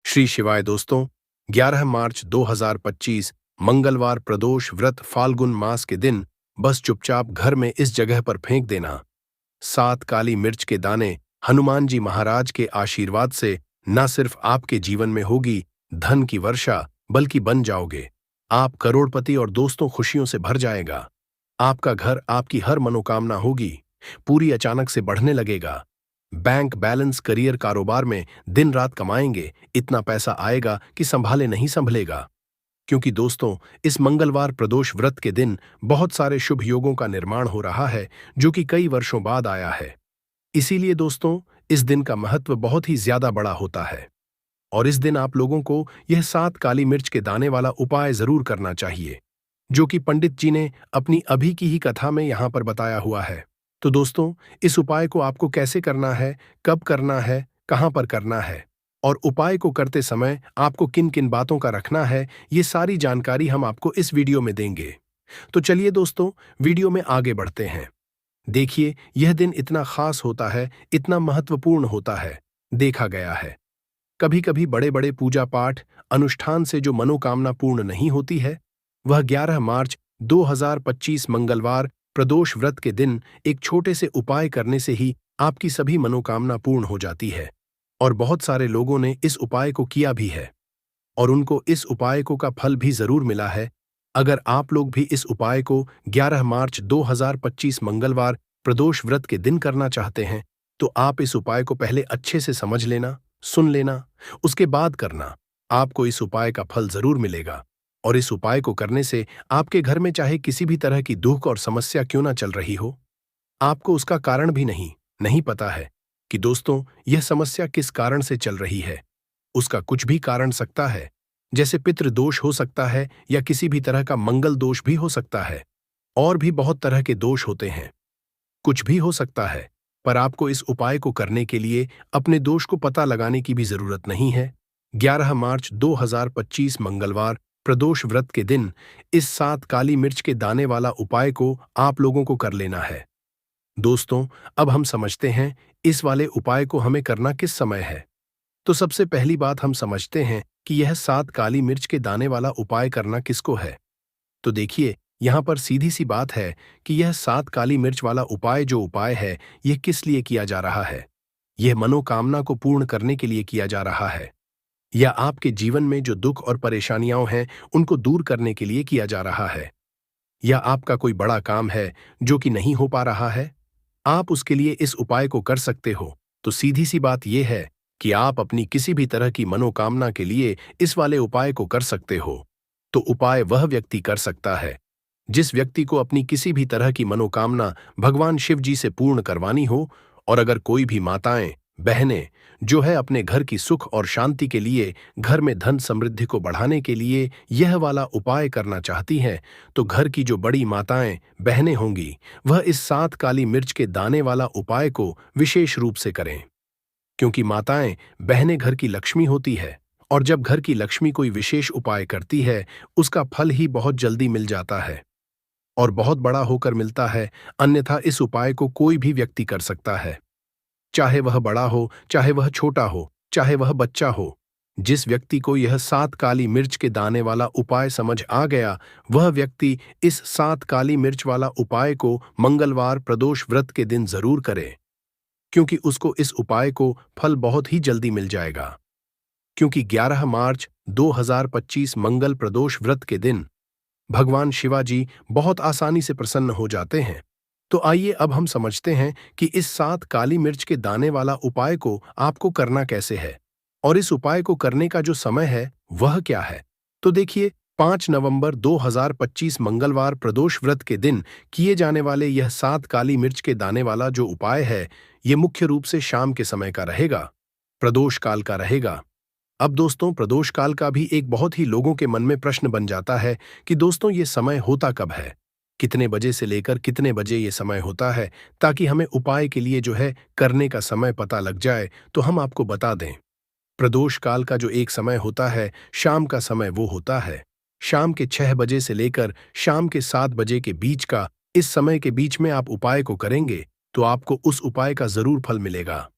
श्री शिवाय दोस्तों। 11 मार्च 2025 मंगलवार प्रदोष व्रत फाल्गुन मास के दिन बस चुपचाप घर में इस जगह पर फेंक देना 7 काली मिर्च के दाने। हनुमान जी महाराज के आशीर्वाद से न सिर्फ आपके जीवन में होगी धन की वर्षा, बल्कि बन जाओगे आप करोड़पति और दोस्तों खुशियों से भर जाएगा। आपका घर, आपकी हर मनोकामना होगी पूरी, अचानक से बढ़ने लगेगा। बैंक बैलेंस, करियर, कारोबार में दिन रात कमाएंगे, इतना पैसा आएगा कि संभाले नहीं संभलेगा। क्योंकि दोस्तों, इस मंगलवार प्रदोष व्रत के दिन बहुत सारे शुभ योगों का निर्माण हो रहा है जो कि कई वर्षों बाद आया है। इसीलिए दोस्तों, इस दिन का महत्व बहुत ही ज्यादा बड़ा होता है और इस दिन आप लोगों को यह 7 काली मिर्च के दाने वाला उपाय जरूर करना चाहिए, जो कि पंडित जी ने अपनी अभी की ही कथा में यहां पर बताया हुआ है। तो दोस्तों, इस उपाय को आपको कैसे करना है, कब करना है, कहां पर करना है और उपाय को करते समय आपको किन किन बातों का रखना है, ये सारी जानकारी हम आपको इस वीडियो में देंगे। तो चलिए दोस्तों, वीडियो में आगे बढ़ते हैं। देखिए, यह दिन इतना खास होता है, इतना महत्वपूर्ण होता है। देखा गया है कभी कभी बड़े बड़े पूजा पाठ अनुष्ठान से जो मनोकामना पूर्ण नहीं होती है, वह 11 मार्च 2025 मंगलवार प्रदोष व्रत के दिन एक छोटे से उपाय करने से ही आपकी सभी मनोकामना पूर्ण हो जाती है। और बहुत सारे लोगों ने इस उपाय को किया भी है और उनको इस उपाय को का फल भी जरूर मिला है। अगर आप लोग भी इस उपाय को 11 मार्च 2025 मंगलवार प्रदोष व्रत के दिन करना चाहते हैं, तो आप इस उपाय को पहले अच्छे से समझ लेना, सुन लेना, उसके बाद करना। आपको इस उपाय का फल जरूर मिलेगा और इस उपाय को करने से आपके घर में चाहे किसी भी तरह की दुख और समस्या क्यों ना चल रही हो, आपको उसका कारण भी नहीं पता है कि दोस्तों यह समस्या किस कारण से चल रही है। उसका कुछ भी कारण सकता है, जैसे पितृ दोष हो सकता है या किसी भी तरह का मंगल दोष भी हो सकता है, और भी बहुत तरह के दोष होते हैं। कुछ भी हो सकता है, पर आपको इस उपाय को करने के लिए अपने दोष को पता लगाने की भी जरूरत नहीं है। 11 मार्च 2025 मंगलवार प्रदोष व्रत के दिन इस 7 काली मिर्च के दाने वाला उपाय को आप लोगों को कर लेना है। दोस्तों, अब हम समझते हैं इस वाले उपाय को हमें करना किस समय है। तो सबसे पहली बात हम समझते हैं कि यह 7 काली मिर्च के दाने वाला उपाय करना किसको है। तो देखिए, यहां पर सीधी सी बात है कि यह 7 काली मिर्च वाला उपाय जो उपाय है, यह किस लिए किया जा रहा है। यह मनोकामना को पूर्ण करने के लिए किया जा रहा है, या आपके जीवन में जो दुख और परेशानियां हैं उनको दूर करने के लिए किया जा रहा है, या आपका कोई बड़ा काम है जो कि नहीं हो पा रहा है, आप उसके लिए इस उपाय को कर सकते हो। तो सीधी सी बात यह है कि आप अपनी किसी भी तरह की मनोकामना के लिए इस वाले उपाय को कर सकते हो। तो उपाय वह व्यक्ति कर सकता है जिस व्यक्ति को अपनी किसी भी तरह की मनोकामना भगवान शिव जी से पूर्ण करवानी हो। और अगर कोई भी माताएं, बहनें जो है अपने घर की सुख और शांति के लिए, घर में धन समृद्धि को बढ़ाने के लिए यह वाला उपाय करना चाहती हैं, तो घर की जो बड़ी माताएं, बहनें होंगी, वह इस 7 काली मिर्च के दाने वाला उपाय को विशेष रूप से करें। क्योंकि माताएं, बहनें घर की लक्ष्मी होती है और जब घर की लक्ष्मी कोई विशेष उपाय करती है, उसका फल ही बहुत जल्दी मिल जाता है और बहुत बड़ा होकर मिलता है। अन्यथा इस उपाय को कोई भी व्यक्ति कर सकता है, चाहे वह बड़ा हो, चाहे वह छोटा हो, चाहे वह बच्चा हो। जिस व्यक्ति को यह 7 काली मिर्च के दाने वाला उपाय समझ आ गया, वह व्यक्ति इस 7 काली मिर्च वाला उपाय को मंगलवार प्रदोष व्रत के दिन जरूर करे, क्योंकि उसको इस उपाय को फल बहुत ही जल्दी मिल जाएगा। क्योंकि 11 मार्च 2025 मंगल प्रदोष व्रत के दिन भगवान शिवाजी बहुत आसानी से प्रसन्न हो जाते हैं। तो आइए अब हम समझते हैं कि इस 7 काली मिर्च के दाने वाला उपाय को आपको करना कैसे है और इस उपाय को करने का जो समय है वह क्या है। तो देखिए, 5 नवंबर 2025 मंगलवार प्रदोष व्रत के दिन किए जाने वाले यह 7 काली मिर्च के दाने वाला जो उपाय है, ये मुख्य रूप से शाम के समय का रहेगा, प्रदोष काल का रहेगा। अब दोस्तों, प्रदोष काल का भी एक बहुत ही लोगों के मन में प्रश्न बन जाता है कि दोस्तों ये समय होता कब है, कितने बजे से लेकर कितने बजे ये समय होता है, ताकि हमें उपाय के लिए जो है करने का समय पता लग जाए। तो हम आपको बता दें, प्रदोष काल का जो एक समय होता है, शाम का समय, वो होता है शाम के 6 बजे से लेकर शाम के 7 बजे के बीच का। इस समय के बीच में आप उपाय को करेंगे तो आपको उस उपाय का जरूर फल मिलेगा।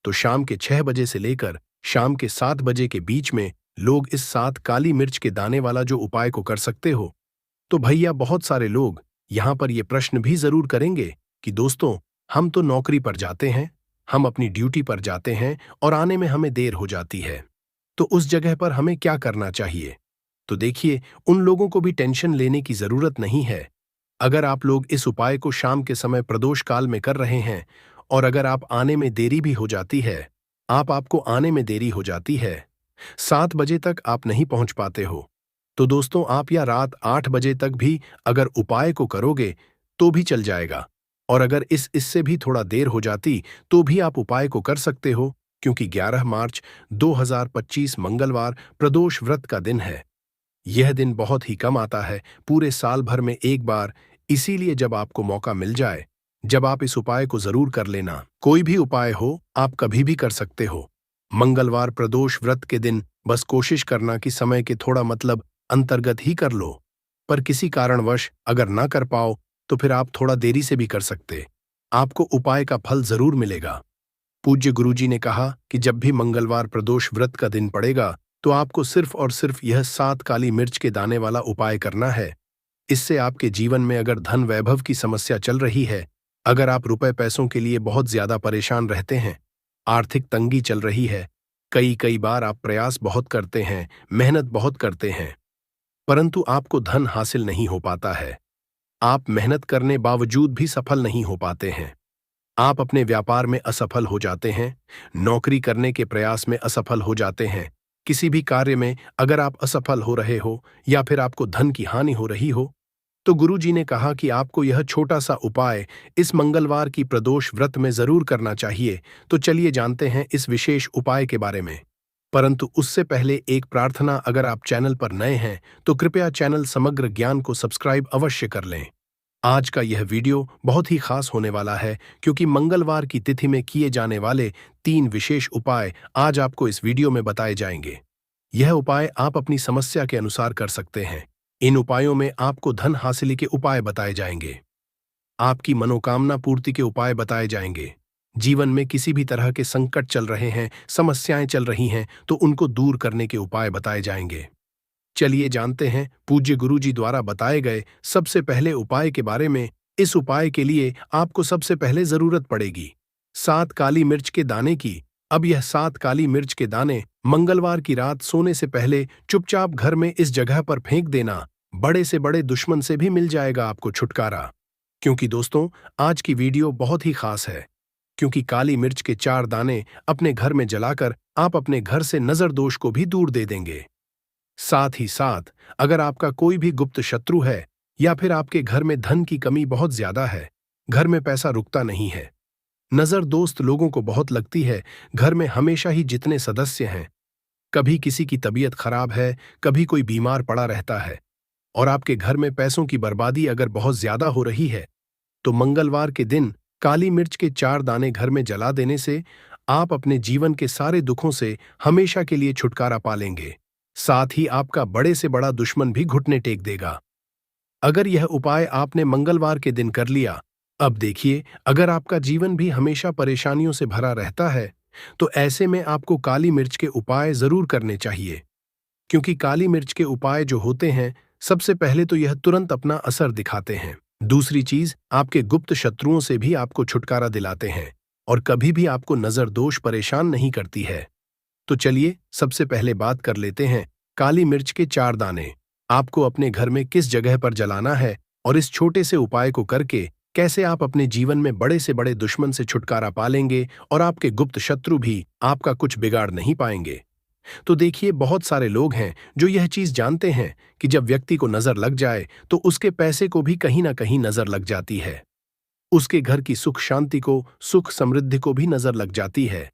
तो शाम के 6 बजे से लेकर शाम के 7 बजे के बीच में लोग इस 7 काली मिर्च के दाने वाला जो उपाय को कर सकते हो। तो भैया बहुत सारे लोग यहाँ पर ये प्रश्न भी जरूर करेंगे कि दोस्तों, हम तो नौकरी पर जाते हैं, हम अपनी ड्यूटी पर जाते हैं और आने में हमें देर हो जाती है, तो उस जगह पर हमें क्या करना चाहिए? तो देखिए, उन लोगों को भी टेंशन लेने की जरूरत नहीं है। अगर आप लोग इस उपाय को शाम के समय प्रदोष काल में कर रहे हैं और अगर आप आने में देरी भी हो जाती है, आपको आने में देरी हो जाती है, 7 बजे तक आप नहीं पहुंच पाते हो, तो दोस्तों आप या रात 8 बजे तक भी अगर उपाय को करोगे तो भी चल जाएगा। और अगर इससे भी थोड़ा देर हो जाती तो भी आप उपाय को कर सकते हो, क्योंकि 11 मार्च 2025 मंगलवार प्रदोष व्रत का दिन है। यह दिन बहुत ही कम आता है, पूरे साल भर में एक बार, इसीलिए जब आपको मौका मिल जाए, जब आप इस उपाय को जरूर कर लेना। कोई भी उपाय हो, आप कभी भी कर सकते हो। मंगलवार प्रदोष व्रत के दिन बस कोशिश करना कि समय के थोड़ा अंतर्गत ही कर लो, पर किसी कारणवश अगर ना कर पाओ तो फिर आप थोड़ा देरी से भी कर सकते, आपको उपाय का फल जरूर मिलेगा। पूज्य गुरुजी ने कहा कि जब भी मंगलवार प्रदोष व्रत का दिन पड़ेगा तो आपको सिर्फ और सिर्फ यह 7 काली मिर्च के दाने वाला उपाय करना है। इससे आपके जीवन में अगर धन वैभव की समस्या चल रही है, अगर आप रुपए पैसों के लिए बहुत ज्यादा परेशान रहते हैं, आर्थिक तंगी चल रही है, कई बार आप प्रयास बहुत करते हैं, मेहनत बहुत करते हैं, परंतु आपको धन हासिल नहीं हो पाता है, आप मेहनत करने बावजूद भी सफल नहीं हो पाते हैं, आप अपने व्यापार में असफल हो जाते हैं, नौकरी करने के प्रयास में असफल हो जाते हैं, किसी भी कार्य में अगर आप असफल हो रहे हो या फिर आपको धन की हानि हो रही हो, तो गुरुजी ने कहा कि आपको यह छोटा सा उपाय इस मंगलवार की प्रदोष व्रत में जरूर करना चाहिए। तो चलिए जानते हैं इस विशेष उपाय के बारे में। परंतु उससे पहले एक प्रार्थना, अगर आप चैनल पर नए हैं तो कृपया चैनल समग्र ज्ञान को सब्सक्राइब अवश्य कर लें। आज का यह वीडियो बहुत ही खास होने वाला है, क्योंकि मंगलवार की तिथि में किए जाने वाले 3 विशेष उपाय आज आपको इस वीडियो में बताए जाएंगे। यह उपाय आप अपनी समस्या के अनुसार कर सकते हैं। इन उपायों में आपको धन हासिल के उपाय बताए जाएंगे, आपकी मनोकामना पूर्ति के उपाय बताए जाएंगे। जीवन में किसी भी तरह के संकट चल रहे हैं, समस्याएं चल रही हैं, तो उनको दूर करने के उपाय बताए जाएंगे। चलिए जानते हैं पूज्य गुरुजी द्वारा बताए गए सबसे पहले उपाय के बारे में। इस उपाय के लिए आपको सबसे पहले जरूरत पड़ेगी 7 काली मिर्च के दाने की। अब यह 7 काली मिर्च के दाने मंगलवार की रात सोने से पहले चुपचाप घर में इस जगह पर फेंक देना। बड़े से बड़े दुश्मन से भी मिल जाएगा आपको छुटकारा। क्योंकि दोस्तों, आज की वीडियो बहुत ही खास है, क्योंकि काली मिर्च के 4 दाने अपने घर में जलाकर आप अपने घर से नजर दोष को भी दूर दे देंगे। साथ ही साथ अगर आपका कोई भी गुप्त शत्रु है या फिर आपके घर में धन की कमी बहुत ज्यादा है, घर में पैसा रुकता नहीं है, नजर दोस्त लोगों को बहुत लगती है, घर में हमेशा ही जितने सदस्य हैं, कभी किसी की तबीयत खराब है, कभी कोई बीमार पड़ा रहता है, और आपके घर में पैसों की बर्बादी अगर बहुत ज्यादा हो रही है, तो मंगलवार के दिन काली मिर्च के 4 दाने घर में जला देने से आप अपने जीवन के सारे दुखों से हमेशा के लिए छुटकारा पा लेंगे। साथ ही आपका बड़े से बड़ा दुश्मन भी घुटने टेक देगा। अगर यह उपाय आपने मंगलवार के दिन कर लिया, अब देखिए, अगर आपका जीवन भी हमेशा परेशानियों से भरा रहता है, तो ऐसे में आपको काली मिर्च के उपाय जरूर करने चाहिए। क्योंकि काली मिर्च के उपाय जो होते हैं, सबसे पहले तो यह तुरंत अपना असर दिखाते हैं। दूसरी चीज, आपके गुप्त शत्रुओं से भी आपको छुटकारा दिलाते हैं और कभी भी आपको नजर दोष परेशान नहीं करती है। तो चलिए सबसे पहले बात कर लेते हैं काली मिर्च के 4 दाने आपको अपने घर में किस जगह पर जलाना है और इस छोटे से उपाय को करके कैसे आप अपने जीवन में बड़े से बड़े दुश्मन से छुटकारा पा लेंगे और आपके गुप्त शत्रु भी आपका कुछ बिगाड़ नहीं पाएंगे। तो देखिए, बहुत सारे लोग हैं जो यह चीज जानते हैं कि जब व्यक्ति को नजर लग जाए तो उसके पैसे को भी कहीं ना कहीं नजर लग जाती है, उसके घर की सुख शांति को, सुख समृद्धि को भी नजर लग जाती है।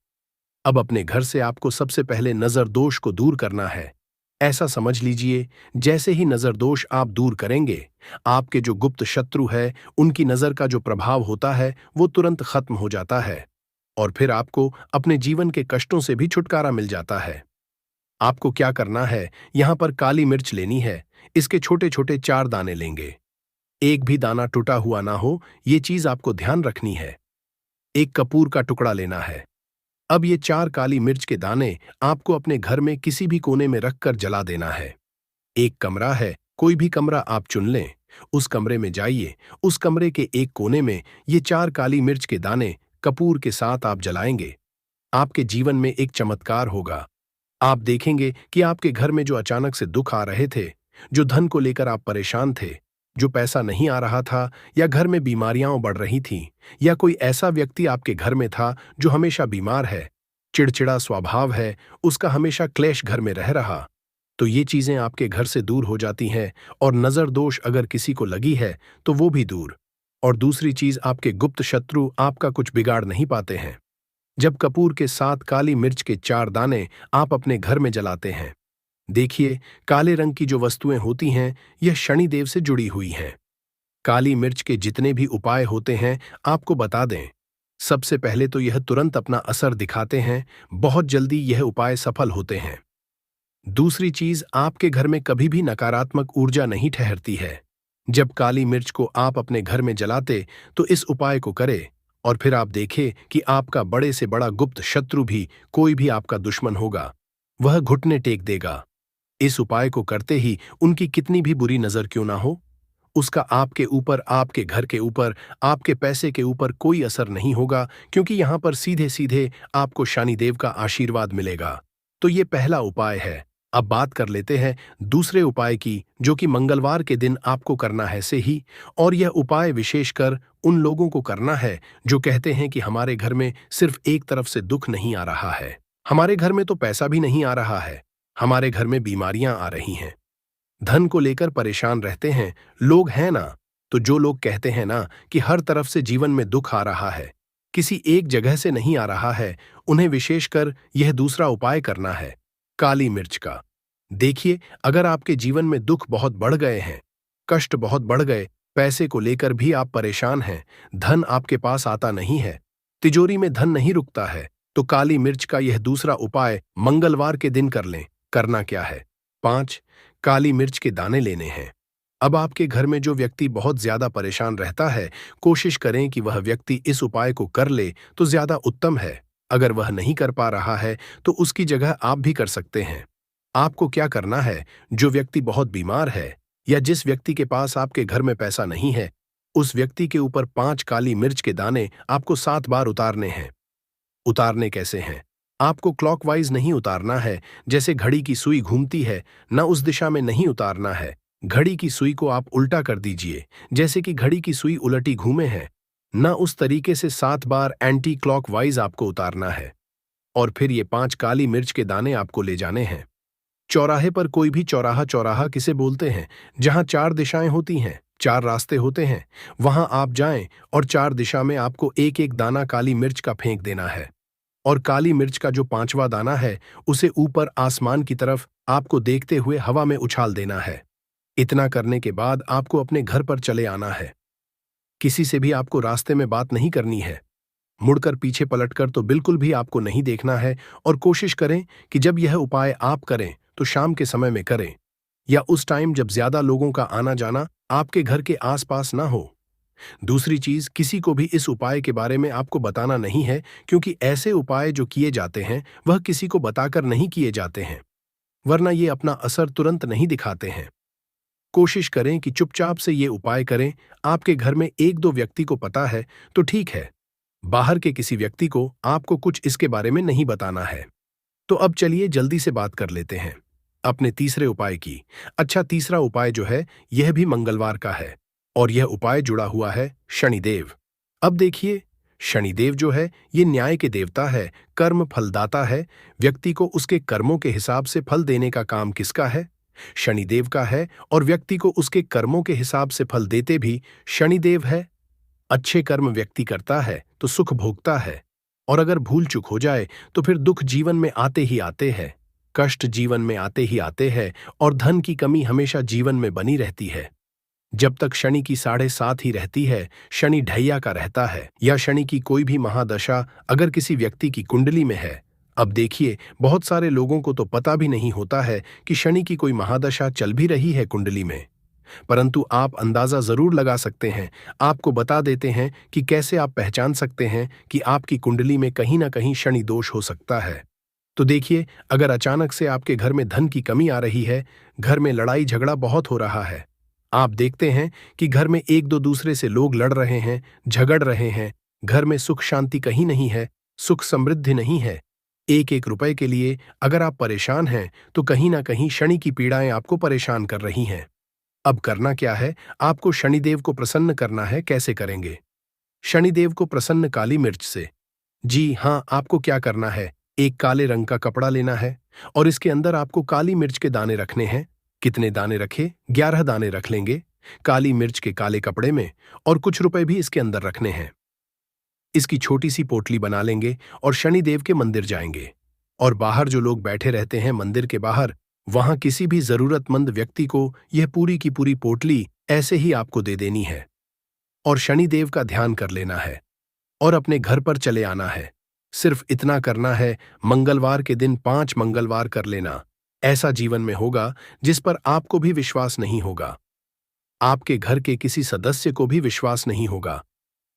अब अपने घर से आपको सबसे पहले नजर दोष को दूर करना है। ऐसा समझ लीजिए, जैसे ही नजर दोष आप दूर करेंगे, आपके जो गुप्त शत्रु है उनकी नजर का जो प्रभाव होता है वो तुरंत खत्म हो जाता है और फिर आपको अपने जीवन के कष्टों से भी छुटकारा मिल जाता है। आपको क्या करना है, यहां पर काली मिर्च लेनी है, इसके छोटे छोटे 4 दाने लेंगे, एक भी दाना टूटा हुआ ना हो, ये चीज आपको ध्यान रखनी है। एक कपूर का टुकड़ा लेना है, अब ये 4 काली मिर्च के दाने आपको अपने घर में किसी भी कोने में रखकर जला देना है। एक कमरा है, कोई भी कमरा आप चुन लें। उस कमरे में जाइए, उस कमरे के एक कोने में ये 4 काली मिर्च के दाने कपूर के साथ आप जलाएंगे। आपके जीवन में एक चमत्कार होगा। आप देखेंगे कि आपके घर में जो अचानक से दुख आ रहे थे, जो धन को लेकर आप परेशान थे, जो पैसा नहीं आ रहा था, या घर में बीमारियां बढ़ रही थीं, या कोई ऐसा व्यक्ति आपके घर में था जो हमेशा बीमार है, चिड़चिड़ा स्वभाव है, उसका हमेशा क्लेश घर में रह रहा, तो ये चीजें आपके घर से दूर हो जाती हैं। और नजर दोष अगर किसी को लगी है तो वो भी दूर। और दूसरी चीज, आपके गुप्त शत्रु आपका कुछ बिगाड़ नहीं पाते हैं। जब कपूर के साथ काली मिर्च के 4 दाने आप अपने घर में जलाते हैं, देखिए, काले रंग की जो वस्तुएं होती हैं यह शनिदेव से जुड़ी हुई हैं। काली मिर्च के जितने भी उपाय होते हैं आपको बता दें। सबसे पहले तो यह तुरंत अपना असर दिखाते हैं, बहुत जल्दी यह उपाय सफल होते हैं। दूसरी चीज, आपके घर में कभी भी नकारात्मक ऊर्जा नहीं ठहरती है। जब काली मिर्च को आप अपने घर में जलाते तो इस उपाय को करें, और फिर आप देखें कि आपका बड़े से बड़ा गुप्त शत्रु भी, कोई भी आपका दुश्मन होगा, वह घुटने टेक देगा। इस उपाय को करते ही उनकी कितनी भी बुरी नजर क्यों ना हो, उसका आपके ऊपर, आपके घर के ऊपर, आपके पैसे के ऊपर कोई असर नहीं होगा, क्योंकि यहां पर सीधे सीधे आपको शनिदेव का आशीर्वाद मिलेगा। तो ये पहला उपाय है। अब बात कर लेते हैं दूसरे उपाय की, जो कि मंगलवार के दिन आपको करना है से ही। और यह उपाय विशेषकर उन लोगों को करना है जो कहते हैं कि हमारे घर में सिर्फ एक तरफ से दुख नहीं आ रहा है, हमारे घर में तो पैसा भी नहीं आ रहा है, हमारे घर में बीमारियां आ रही हैं, धन को लेकर परेशान रहते हैं लोग, हैं ना। तो जो लोग कहते हैं ना कि हर तरफ से जीवन में दुख आ रहा है, किसी एक जगह से नहीं आ रहा है, उन्हें विशेषकर यह दूसरा उपाय करना है, काली मिर्च का। देखिए, अगर आपके जीवन में दुख बहुत बढ़ गए हैं, कष्ट बहुत बढ़ गए, पैसे को लेकर भी आप परेशान हैं, धन आपके पास आता नहीं है, तिजोरी में धन नहीं रुकता है, तो काली मिर्च का यह दूसरा उपाय मंगलवार के दिन कर लें। करना क्या है? 5 काली मिर्च के दाने लेने हैं। अब आपके घर में जो व्यक्ति बहुत ज्यादा परेशान रहता है, कोशिश करें कि वह व्यक्ति इस उपाय को कर ले तो ज्यादा उत्तम है। अगर वह नहीं कर पा रहा है तो उसकी जगह आप भी कर सकते हैं। आपको क्या करना है, जो व्यक्ति बहुत बीमार है या जिस व्यक्ति के पास आपके घर में पैसा नहीं है, उस व्यक्ति के ऊपर 5 काली मिर्च के दाने आपको 7 बार उतारने हैं। उतारने कैसे हैं? आपको क्लॉकवाइज नहीं उतारना है, जैसे घड़ी की सुई घूमती है, न उस दिशा में नहीं उतारना है। घड़ी की सुई को आप उल्टा कर दीजिए, जैसे कि घड़ी की सुई उलटी घूमे है, न उस तरीके से 7 बार एंटी क्लॉकवाइज आपको उतारना है। और फिर ये 5 काली मिर्च के दाने आपको ले जाने हैं चौराहे पर। कोई भी चौराहा, चौराहा किसे बोलते हैं? जहां 4 दिशाएं होती हैं, 4 रास्ते होते हैं, वहां आप जाएं और 4 दिशा में आपको एक एक दाना काली मिर्च का फेंक देना है। और काली मिर्च का जो 5वां दाना है, उसे ऊपर आसमान की तरफ आपको देखते हुए हवा में उछाल देना है। इतना करने के बाद आपको अपने घर पर चले आना है। किसी से भी आपको रास्ते में बात नहीं करनी है, मुड़कर पीछे पलटकर तो बिल्कुल भी आपको नहीं देखना है। और कोशिश करें कि जब यह उपाय आप करें तो शाम के समय में करें, या उस टाइम जब ज्यादा लोगों का आना जाना आपके घर के आसपास ना हो। दूसरी चीज, किसी को भी इस उपाय के बारे में आपको बताना नहीं है, क्योंकि ऐसे उपाय जो किए जाते हैं वह किसी को बताकर नहीं किए जाते हैं, वरना ये अपना असर तुरंत नहीं दिखाते हैं। कोशिश करें कि चुपचाप से ये उपाय करें। आपके घर में 1-2 व्यक्ति को पता है तो ठीक है, बाहर के किसी व्यक्ति को आपको कुछ इसके बारे में नहीं बताना है। तो अब चलिए जल्दी से बात कर लेते हैं अपने तीसरे उपाय की। अच्छा, तीसरा उपाय जो है यह भी मंगलवार का है, और यह उपाय जुड़ा हुआ है शनिदेव। अब देखिए, शनिदेव जो है ये न्याय के देवता है, कर्म फलदाता है। व्यक्ति को उसके कर्मों के हिसाब से फल देने का काम किसका है? शनिदेव का है। और व्यक्ति को उसके कर्मों के हिसाब से फल देते भी शनिदेव है। अच्छे कर्म व्यक्ति करता है तो सुख भोगता है, और अगर भूल चूक हो जाए तो फिर दुख जीवन में आते ही आते हैं, कष्ट जीवन में आते ही आते हैं, और धन की कमी हमेशा जीवन में बनी रहती है। जब तक शनि की 7.5 ही रहती है, शनि ढैया का रहता है, या शनि की कोई भी महादशा अगर किसी व्यक्ति की कुंडली में है। अब देखिए, बहुत सारे लोगों को तो पता भी नहीं होता है कि शनि की कोई महादशा चल भी रही है कुंडली में। परंतु आप अंदाजा जरूर लगा सकते हैं। आपको बता देते हैं कि कैसे आप पहचान सकते हैं कि आपकी कुंडली में कहीं ना कहीं शनि दोष हो सकता है। तो देखिए, अगर अचानक से आपके घर में धन की कमी आ रही है, घर में लड़ाई झगड़ा बहुत हो रहा है, आप देखते हैं कि घर में एक दो दूसरे से लोग लड़ रहे हैं, झगड़ रहे हैं, घर में सुख शांति कहीं नहीं है, सुख समृद्धि नहीं है, एक एक रुपए के लिए अगर आप परेशान हैं, तो कहीं ना कहीं शनि की पीड़ाएं आपको परेशान कर रही हैं। अब करना क्या है? आपको शनिदेव को प्रसन्न करना है। कैसे करेंगे? शनिदेव को प्रसन्न काली मिर्च से। जी हाँ, आपको क्या करना है? एक काले रंग का कपड़ा लेना है और इसके अंदर आपको काली मिर्च के दाने रखने हैं। कितने दाने रखे? 11 दाने रख लेंगे काली मिर्च के काले कपड़े में, और कुछ रुपए भी इसके अंदर रखने हैं। इसकी छोटी सी पोटली बना लेंगे और शनिदेव के मंदिर जाएंगे, और बाहर जो लोग बैठे रहते हैं मंदिर के बाहर, वहां किसी भी जरूरतमंद व्यक्ति को यह पूरी की पूरी पोटली ऐसे ही आपको दे देनी है और शनिदेव का ध्यान कर लेना है और अपने घर पर चले आना है। सिर्फ इतना करना है, मंगलवार के दिन 5 मंगलवार कर लेना। ऐसा जीवन में होगा जिस पर आपको भी विश्वास नहीं होगा, आपके घर के किसी सदस्य को भी विश्वास नहीं होगा।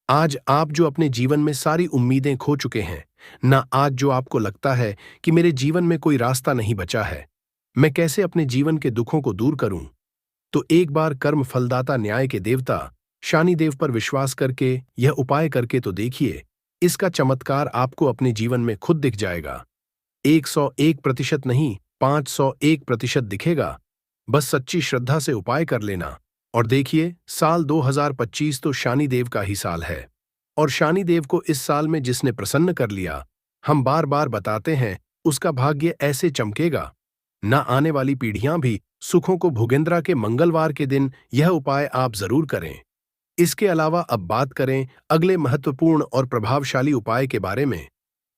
आज आप जो अपने जीवन में सारी उम्मीदें खो चुके हैं, ना आज जो आपको लगता है कि मेरे जीवन में कोई रास्ता नहीं बचा है, मैं कैसे अपने जीवन के दुखों को दूर करूं, तो एक बार कर्म फलदाता न्याय के देवता शनिदेव पर विश्वास करके यह उपाय करके तो देखिए। इसका चमत्कार आपको अपने जीवन में खुद दिख जाएगा। 101% नहीं, 501% दिखेगा। बस सच्ची श्रद्धा से उपाय कर लेना और देखिए, साल 2025 तो शनिदेव का ही साल है, और शनिदेव को इस साल में जिसने प्रसन्न कर लिया, हम बार बार बताते हैं, उसका भाग्य ऐसे चमकेगा, ना आने वाली पीढ़ियां भी सुखों को भुगेंद्रा के मंगलवार के दिन यह उपाय आप जरूर करें। इसके अलावा अब बात करें अगले महत्वपूर्ण और प्रभावशाली उपाय के बारे में।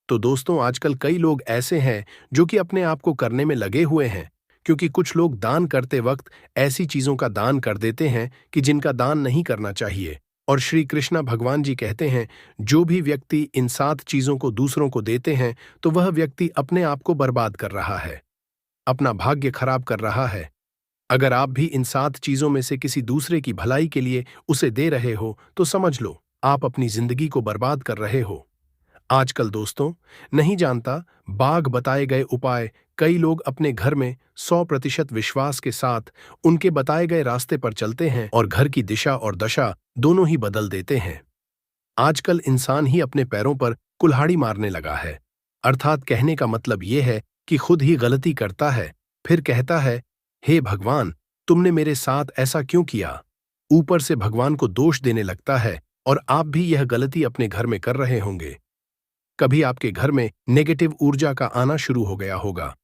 तो दोस्तों, आजकल कई लोग ऐसे हैं जो कि अपने आप को करने में लगे हुए हैं, क्योंकि कुछ लोग दान करते वक्त ऐसी चीजों का दान कर देते हैं कि जिनका दान नहीं करना चाहिए। और श्री कृष्णा भगवान जी कहते हैं, जो भी व्यक्ति इन 7 चीजों को दूसरों को देते हैं, तो वह व्यक्ति अपने आप को बर्बाद कर रहा है, अपना भाग्य खराब कर रहा है। अगर आप भी इन 7 चीजों में से किसी दूसरे की भलाई के लिए उसे दे रहे हो, तो समझ लो आप अपनी जिंदगी को बर्बाद कर रहे हो। आजकल दोस्तों, नहीं जानता, बाघ बताए गए उपाय कई लोग अपने घर में 100% विश्वास के साथ उनके बताए गए रास्ते पर चलते हैं और घर की दिशा और दशा दोनों ही बदल देते हैं। आजकल इंसान ही अपने पैरों पर कुल्हाड़ी मारने लगा है, अर्थात कहने का मतलब यह है कि खुद ही गलती करता है, फिर कहता है, हे भगवान, तुमने मेरे साथ ऐसा क्यों किया? ऊपर से भगवान को दोष देने लगता है, और आप भी यह गलती अपने घर में कर रहे होंगे। कभी आपके घर में नेगेटिव ऊर्जा का आना शुरू हो गया होगा,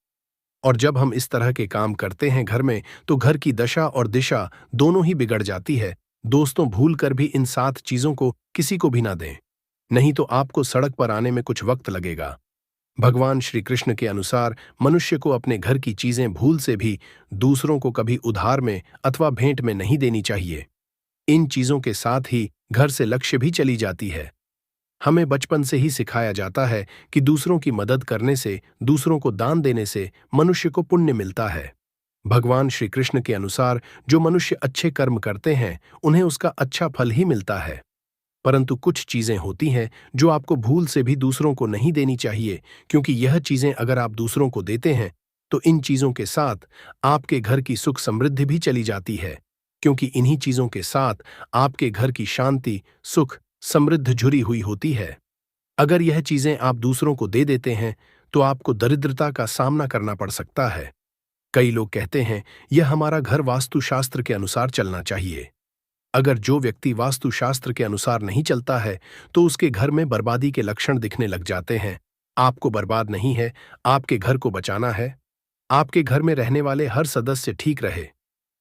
और जब हम इस तरह के काम करते हैं घर में, तो घर की दशा और दिशा दोनों ही बिगड़ जाती है। दोस्तों, भूल कर भी इन 7 चीजों को किसी को भी ना दें, नहीं तो आपको सड़क पर आने में कुछ वक्त लगेगा। भगवान श्री कृष्ण के अनुसार मनुष्य को अपने घर की चीजें भूल से भी दूसरों को कभी उधार में अथवा भेंट में नहीं देनी चाहिए। इन चीजों के साथ ही घर से लक्ष्य भी चली जाती है। हमें बचपन से ही सिखाया जाता है कि दूसरों की मदद करने से, दूसरों को दान देने से मनुष्य को पुण्य मिलता है। भगवान श्री कृष्ण के अनुसार जो मनुष्य अच्छे कर्म करते हैं, उन्हें उसका अच्छा फल ही मिलता है। परंतु कुछ चीजें होती हैं जो आपको भूल से भी दूसरों को नहीं देनी चाहिए, क्योंकि यह चीजें अगर आप दूसरों को देते हैं, तो इन चीजों के साथ आपके घर की सुख समृद्धि भी चली जाती है, क्योंकि इन्हीं चीजों के साथ आपके घर की शांति, सुख, समृद्ध जुड़ी हुई होती है। अगर यह चीजें आप दूसरों को दे देते हैं, तो आपको दरिद्रता का सामना करना पड़ सकता है। कई लोग कहते हैं, यह हमारा घर वास्तुशास्त्र के अनुसार चलना चाहिए। अगर जो व्यक्ति वास्तुशास्त्र के अनुसार नहीं चलता है, तो उसके घर में बर्बादी के लक्षण दिखने लग जाते हैं। आपको बर्बाद नहीं है, आपके घर को बचाना है। आपके घर में रहने वाले हर सदस्य ठीक रहे।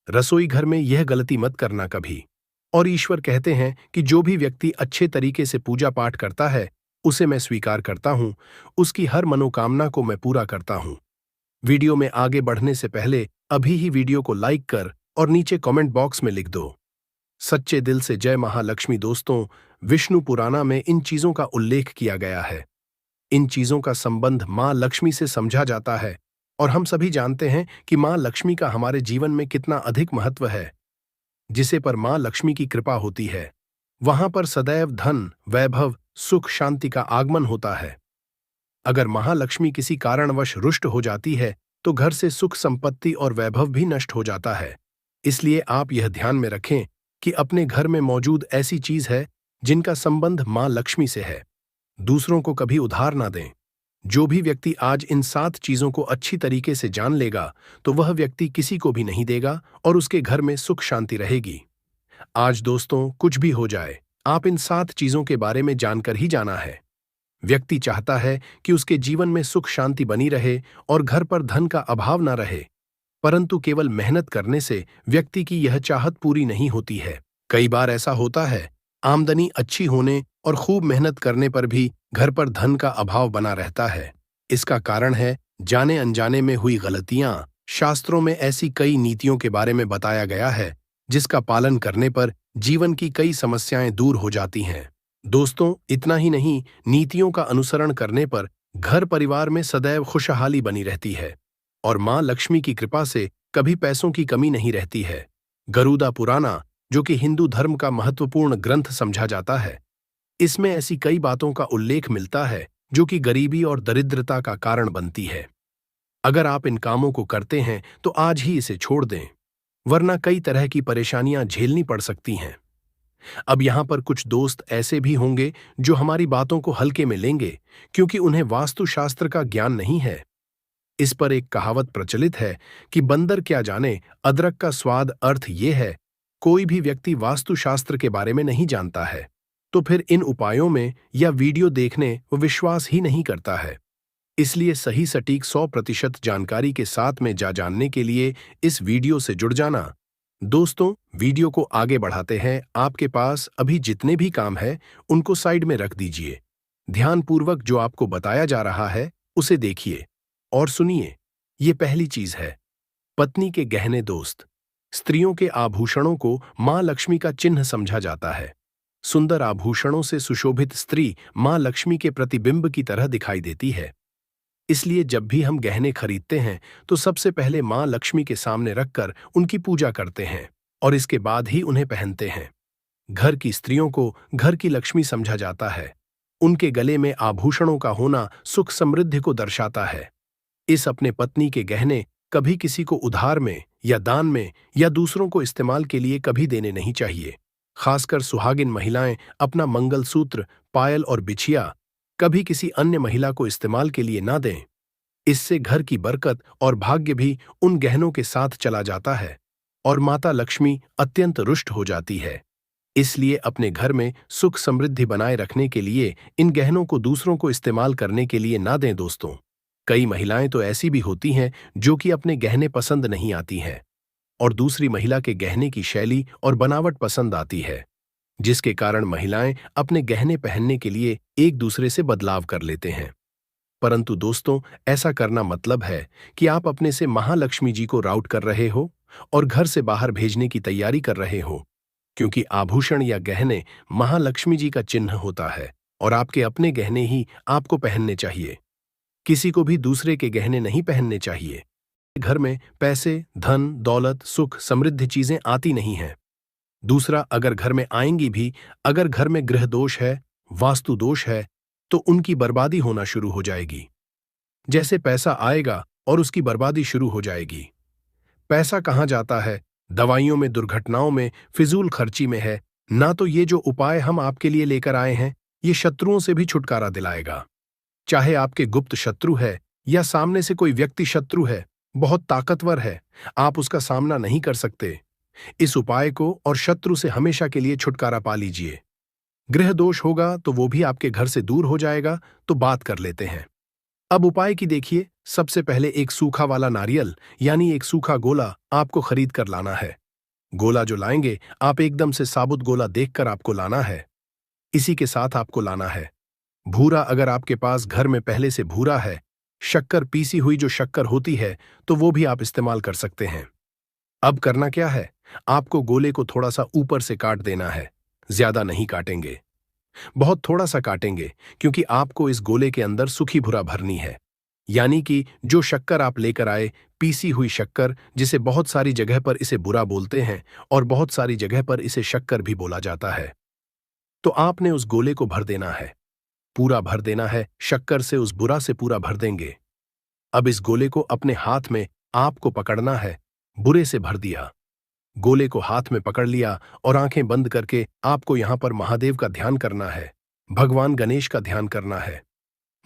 रसोई घर में यह गलती मत करना कभी। और ईश्वर कहते हैं कि जो भी व्यक्ति अच्छे तरीके से पूजा पाठ करता है, उसे मैं स्वीकार करता हूं, उसकी हर मनोकामना को मैं पूरा करता हूं। वीडियो में आगे बढ़ने से पहले अभी ही वीडियो को लाइक कर और नीचे कमेंट बॉक्स में लिख दो, सच्चे दिल से जय महालक्ष्मी। दोस्तों, विष्णु पुराना में इन चीजों का उल्लेख किया गया है। इन चीजों का संबंध मां लक्ष्मी से समझा जाता है, और हम सभी जानते हैं कि मां लक्ष्मी का हमारे जीवन में कितना अधिक महत्व है। जिसे पर मां लक्ष्मी की कृपा होती है, वहां पर सदैव धन, वैभव, सुख, शांति का आगमन होता है। अगर महालक्ष्मी किसी कारणवश रुष्ट हो जाती है तो घर से सुख, संपत्ति और वैभव भी नष्ट हो जाता है। इसलिए आप यह ध्यान में रखें कि अपने घर में मौजूद ऐसी चीज है जिनका संबंध मां लक्ष्मी से है। दूसरों को कभी उधार ना दें। जो भी व्यक्ति आज इन 7 चीजों को अच्छी तरीके से जान लेगा तो वह व्यक्ति किसी को भी नहीं देगा और उसके घर में सुख शांति रहेगी। आज दोस्तों, कुछ भी हो जाए, आप इन 7 चीजों के बारे में जानकर ही जाना है। व्यक्ति चाहता है कि उसके जीवन में सुख शांति बनी रहे और घर पर धन का अभाव न रहे, परंतु केवल मेहनत करने से व्यक्ति की यह चाहत पूरी नहीं होती है। कई बार ऐसा होता है, आमदनी अच्छी होने और खूब मेहनत करने पर भी घर पर धन का अभाव बना रहता है। इसका कारण है जाने अनजाने में हुई गलतियां। शास्त्रों में ऐसी कई नीतियों के बारे में बताया गया है जिसका पालन करने पर जीवन की कई समस्याएं दूर हो जाती हैं। दोस्तों, इतना ही नहीं, नीतियों का अनुसरण करने पर घर परिवार में सदैव खुशहाली बनी रहती है और मां लक्ष्मी की कृपा से कभी पैसों की कमी नहीं रहती है। गरुड़ा पुराना, जो कि हिंदू धर्म का महत्वपूर्ण ग्रंथ समझा जाता है, इसमें ऐसी कई बातों का उल्लेख मिलता है जो कि गरीबी और दरिद्रता का कारण बनती है। अगर आप इन कामों को करते हैं तो आज ही इसे छोड़ दें, वरना कई तरह की परेशानियां झेलनी पड़ सकती हैं। अब यहां पर कुछ दोस्त ऐसे भी होंगे जो हमारी बातों को हल्के में लेंगे क्योंकि उन्हें वास्तुशास्त्र का ज्ञान नहीं है। इस पर एक कहावत प्रचलित है कि बंदर क्या जाने अदरक का स्वाद। अर्थ यह है, कोई भी व्यक्ति वास्तुशास्त्र के बारे में नहीं जानता है तो फिर इन उपायों में या वीडियो देखने वो विश्वास ही नहीं करता है। इसलिए सही सटीक 100% जानकारी के साथ में जानने के लिए इस वीडियो से जुड़ जाना। दोस्तों, वीडियो को आगे बढ़ाते हैं। आपके पास अभी जितने भी काम है उनको साइड में रख दीजिए। ध्यानपूर्वक जो आपको बताया जा रहा है उसे देखिए और सुनिए। ये पहली चीज है, पत्नी के गहने। दोस्त, स्त्रियों के आभूषणों को मां लक्ष्मी का चिन्ह समझा जाता है। सुंदर आभूषणों से सुशोभित स्त्री मां लक्ष्मी के प्रतिबिंब की तरह दिखाई देती है। इसलिए जब भी हम गहने खरीदते हैं तो सबसे पहले मां लक्ष्मी के सामने रखकर उनकी पूजा करते हैं और इसके बाद ही उन्हें पहनते हैं। घर की स्त्रियों को घर की लक्ष्मी समझा जाता है। उनके गले में आभूषणों का होना सुख समृद्धि को दर्शाता है। इस अपने पत्नी के गहने कभी किसी को उधार में या दान में या दूसरों को इस्तेमाल के लिए कभी देने नहीं चाहिए। खासकर सुहागिन महिलाएं अपना मंगलसूत्र, पायल और बिछिया कभी किसी अन्य महिला को इस्तेमाल के लिए ना दें। इससे घर की बरकत और भाग्य भी उन गहनों के साथ चला जाता है और माता लक्ष्मी अत्यंत रुष्ट हो जाती है। इसलिए अपने घर में सुख समृद्धि बनाए रखने के लिए इन गहनों को दूसरों को इस्तेमाल करने के लिए ना दें। दोस्तों, कई महिलाएं तो ऐसी भी होती हैं जो कि अपने गहने पसंद नहीं आती हैं और दूसरी महिला के गहने की शैली और बनावट पसंद आती है, जिसके कारण महिलाएं अपने गहने पहनने के लिए एक दूसरे से बदलाव कर लेते हैं। परंतु दोस्तों, ऐसा करना मतलब है कि आप अपने से महालक्ष्मी जी को राउट कर रहे हो और घर से बाहर भेजने की तैयारी कर रहे हो, क्योंकि आभूषण या गहने महालक्ष्मी जी का चिन्ह होता है और आपके अपने गहने ही आपको पहनने चाहिए। किसी को भी दूसरे के गहने नहीं पहनने चाहिए। घर में पैसे, धन, दौलत, सुख, समृद्धि चीजें आती नहीं हैं। दूसरा, अगर घर में आएंगी भी, अगर घर में ग्रह दोष है, वास्तु दोष है, तो उनकी बर्बादी होना शुरू हो जाएगी। जैसे पैसा आएगा और उसकी बर्बादी शुरू हो जाएगी। पैसा कहाँ जाता है? दवाइयों में, दुर्घटनाओं में, फिजूल खर्ची में है ना। तो ये जो उपाय हम आपके लिए लेकर आए हैं, ये शत्रुओं से भी छुटकारा दिलाएगा। चाहे आपके गुप्त शत्रु है या सामने से कोई व्यक्ति शत्रु है, बहुत ताकतवर है, आप उसका सामना नहीं कर सकते, इस उपाय को और शत्रु से हमेशा के लिए छुटकारा पा लीजिए। ग्रह दोष होगा तो वो भी आपके घर से दूर हो जाएगा। तो बात कर लेते हैं अब उपाय की। देखिए, सबसे पहले एक सूखा वाला नारियल यानी एक सूखा गोला आपको खरीद कर लाना है। गोला जो लाएंगे, आप एकदम से साबुत गोला देखकर आपको लाना है। इसी के साथ आपको लाना है भूरा। अगर आपके पास घर में पहले से भूरा है, शक्कर, पीसी हुई जो शक्कर होती है, तो वो भी आप इस्तेमाल कर सकते हैं। अब करना क्या है, आपको गोले को थोड़ा सा ऊपर से काट देना है। ज्यादा नहीं काटेंगे, बहुत थोड़ा सा काटेंगे, क्योंकि आपको इस गोले के अंदर सूखी भूरा भरनी है। यानी कि जो शक्कर आप लेकर आए, पीसी हुई शक्कर, जिसे बहुत सारी जगह पर इसे बुरा बोलते हैं और बहुत सारी जगह पर इसे शक्कर भी बोला जाता है, तो आपने उस गोले को भर देना है। पूरा भर देना है, शक्कर से उस बुरा से पूरा भर देंगे। अब इस गोले को अपने हाथ में आपको पकड़ना है। बुरे से भर दिया, गोले को हाथ में पकड़ लिया और आंखें बंद करके आपको यहां पर महादेव का ध्यान करना है, भगवान गणेश का ध्यान करना है,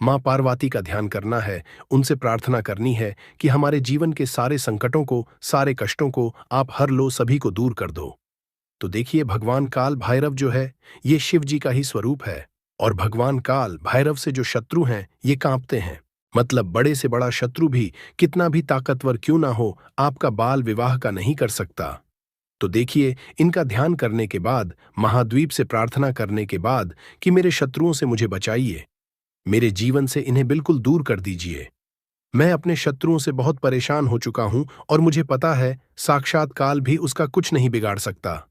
मां पार्वती का ध्यान करना है। उनसे प्रार्थना करनी है कि हमारे जीवन के सारे संकटों को, सारे कष्टों को आप हर लो, सभी को दूर कर दो। तो देखिए, भगवान काल भैरव जो है, ये शिव जी का ही स्वरूप है। और भगवान काल भैरव से जो शत्रु हैं, ये कांपते हैं। मतलब बड़े से बड़ा शत्रु भी कितना भी ताकतवर क्यों ना हो, आपका बाल विवाह का नहीं कर सकता। तो देखिए, इनका ध्यान करने के बाद, महाद्वीप से प्रार्थना करने के बाद कि मेरे शत्रुओं से मुझे बचाइए, मेरे जीवन से इन्हें बिल्कुल दूर कर दीजिए। मैं अपने शत्रुओं से बहुत परेशान हो चुका हूं और मुझे पता है साक्षात काल भी उसका कुछ नहीं बिगाड़ सकता।